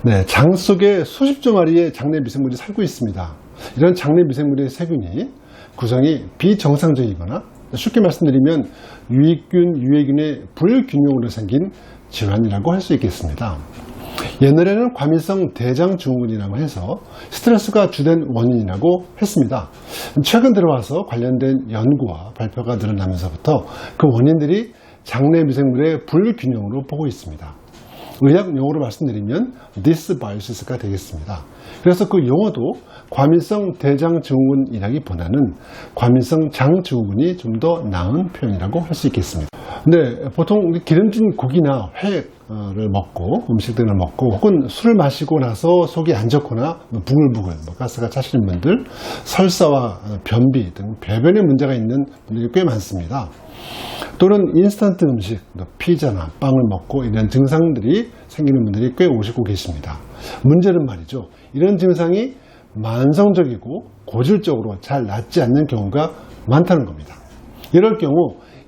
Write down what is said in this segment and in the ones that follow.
네, 장 속에 수십조 마리의 장내 미생물이 살고 있습니다. 이런 장내 미생물의 세균이 구성이 비정상적이거나 쉽게 말씀드리면 유익균, 유해균의 불균형으로 생긴 질환이라고 할 수 있겠습니다. 옛날에는 과민성 대장증후군이라고 해서 스트레스가 주된 원인이라고 했습니다. 최근 들어와서 관련된 연구와 발표가 늘어나면서부터 그 원인들이 장내 미생물의 불균형으로 보고 있습니다. 의학 용어로 말씀드리면 dysbiosis가 되겠습니다. 그래서 그 용어도 과민성 대장증후군이라기보다는 과민성 장증후군이 좀 더 나은 표현이라고 할 수 있겠습니다. 근데 보통 기름진 고기나 회를 먹고 음식들을 먹고 혹은 술을 마시고 나서 속이 안 좋거나 부글부글 가스가 차시는 분들, 설사와 변비 등 배변에 문제가 있는 분들이 꽤 많습니다. 또는 인스턴트 음식, 피자나 빵을 먹고 이런 증상들이 생기는 분들이 꽤 오시고 계십니다. 문제는 말이죠, 이런 증상이 만성적이고 고질적으로 잘 낫지 않는 경우가 많다는 겁니다. 이럴 경우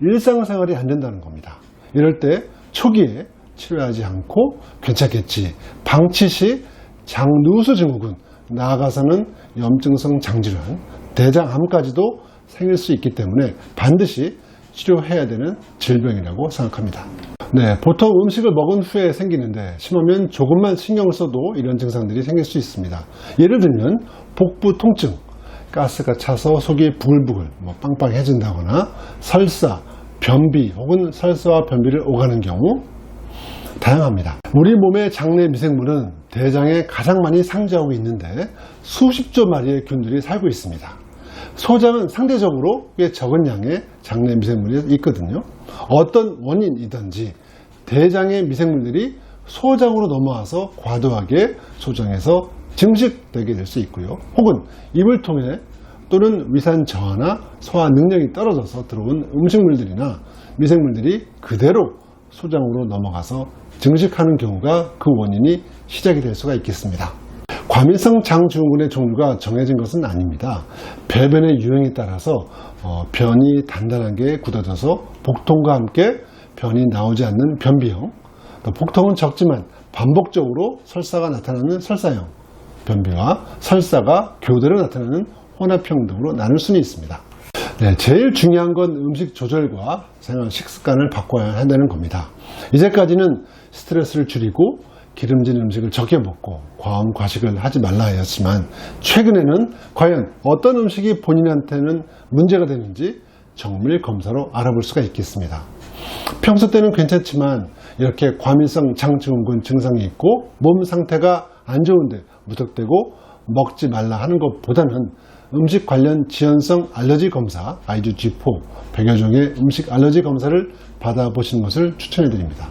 일상생활이 안 된다는 겁니다. 이럴 때 초기에 치료하지 않고 괜찮겠지, 방치 시 장누수 증후군, 나아가서는 염증성 장질환, 대장암까지도 생길 수 있기 때문에 반드시 치료해야 되는 질병이라고 생각합니다. 네, 보통 음식을 먹은 후에 생기는데 심하면 조금만 신경을 써도 이런 증상들이 생길 수 있습니다. 예를 들면 복부 통증, 가스가 차서 속이 부글부글 빵빵해진다거나 설사, 변비 혹은 설사와 변비를 오가는 경우 다양합니다. 우리 몸의 장내 미생물은 대장에 가장 많이 상주하고 있는데 수십조 마리의 균들이 살고 있습니다. 소장은 상대적으로 꽤 적은 양의 장내 미생물이 있거든요. 어떤 원인이든지 대장의 미생물들이 소장으로 넘어와서 과도하게 소장에서 증식되게 될 수 있고요. 혹은 입을 통해 또는 위산 저하나 소화 능력이 떨어져서 들어온 음식물들이나 미생물들이 그대로 소장으로 넘어가서 증식하는 경우가 그 원인이 시작이 될 수가 있겠습니다. 과민성 장증후군의 종류가 정해진 것은 아닙니다. 배변의 유형에 따라서 변이 단단하게 굳어져서 복통과 함께 변이 나오지 않는 변비형, 복통은 적지만 반복적으로 설사가 나타나는 설사형 변비와 설사가 교대로 나타나는 혼합형 등으로 나눌 수는 있습니다. 네, 제일 중요한 건 음식 조절과 생활 식습관을 바꿔야 한다는 겁니다. 이제까지는 스트레스를 줄이고 기름진 음식을 적게 먹고 과음 과식을 하지 말라 하였지만 최근에는 과연 어떤 음식이 본인한테는 문제가 되는지 정밀 검사로 알아볼 수가 있겠습니다. 평소 때는 괜찮지만 이렇게 과민성 장증후군 증상이 있고 몸 상태가 안 좋은데 무턱대고 먹지 말라 하는 것보다는 음식 관련 지연성 알러지 검사 IgG4 100여 종의 음식 알러지 검사를 받아보시는 것을 추천해 드립니다.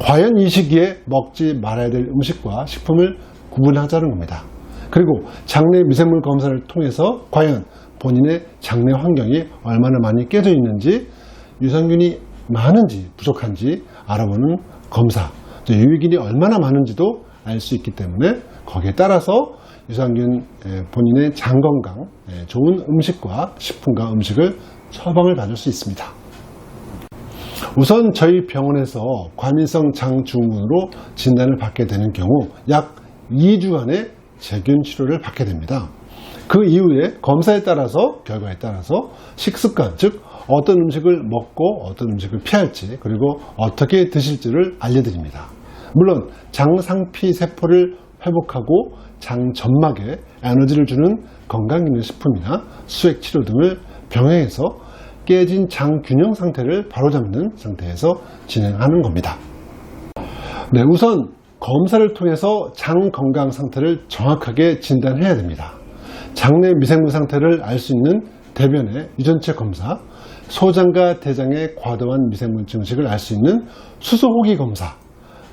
과연 이 시기에 먹지 말아야 될 음식과 식품을 구분하자는 겁니다. 그리고 장내 미생물 검사를 통해서 과연 본인의 장내 환경이 얼마나 많이 깨져 있는지, 유산균이 많은지 부족한지 알아보는 검사, 유익균이 얼마나 많은지도 알 수 있기 때문에 거기에 따라서 유산균, 본인의 장 건강, 좋은 음식과 식품과 음식을 처방을 받을 수 있습니다. 우선 저희 병원에서 과민성 장증후군으로 진단을 받게 되는 경우 약 2주간의 제균 치료를 받게 됩니다. 그 이후에 검사에 따라서, 결과에 따라서 식습관, 즉 어떤 음식을 먹고 어떤 음식을 피할지, 그리고 어떻게 드실지를 알려드립니다. 물론 장상피 세포를 회복하고 장 점막에 에너지를 주는 건강기능식품이나 수액치료 등을 병행해서 깨진 장 균형 상태를 바로잡는 상태에서 진행하는 겁니다. 네, 우선 검사를 통해서 장 건강 상태를 정확하게 진단해야 됩니다. 장내 미생물 상태를 알 수 있는 대변의 유전체 검사, 소장과 대장의 과도한 미생물 증식을 알 수 있는 수소호기 검사,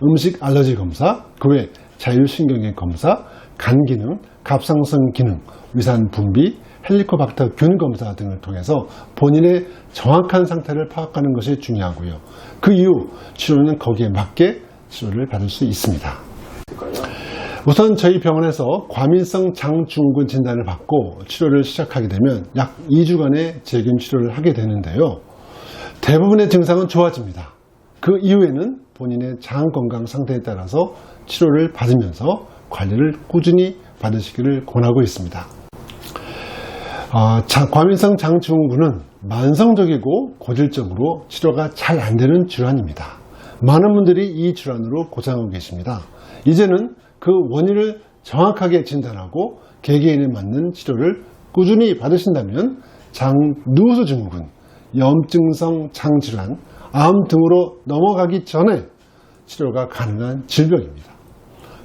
음식 알러지 검사, 그 외 자율신경계 검사, 간 기능, 갑상선 기능, 위산 분비, 헬리코박터 균 검사 등을 통해서 본인의 정확한 상태를 파악하는 것이 중요하고요. 그 이후 치료는 거기에 맞게 치료를 받을 수 있습니다. 우선 저희 병원에서 과민성 장증후군 진단을 받고 치료를 시작하게 되면 약 2주간의 제균 치료를 하게 되는데요. 대부분의 증상은 좋아집니다. 그 이후에는 본인의 장 건강 상태에 따라서 치료를 받으면서 관리를 꾸준히 받으시기를 권하고 있습니다. 과민성 장증후군은 만성적이고 고질적으로 치료가 잘 안 되는 질환입니다. 많은 분들이 이 질환으로 고생하고 계십니다. 이제는 그 원인을 정확하게 진단하고 개개인에 맞는 치료를 꾸준히 받으신다면 장누수 증후군, 염증성 장질환, 암 등으로 넘어가기 전에 치료가 가능한 질병입니다.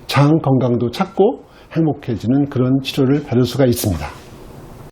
장 건강도 찾고 행복해지는 그런 치료를 받을 수가 있습니다.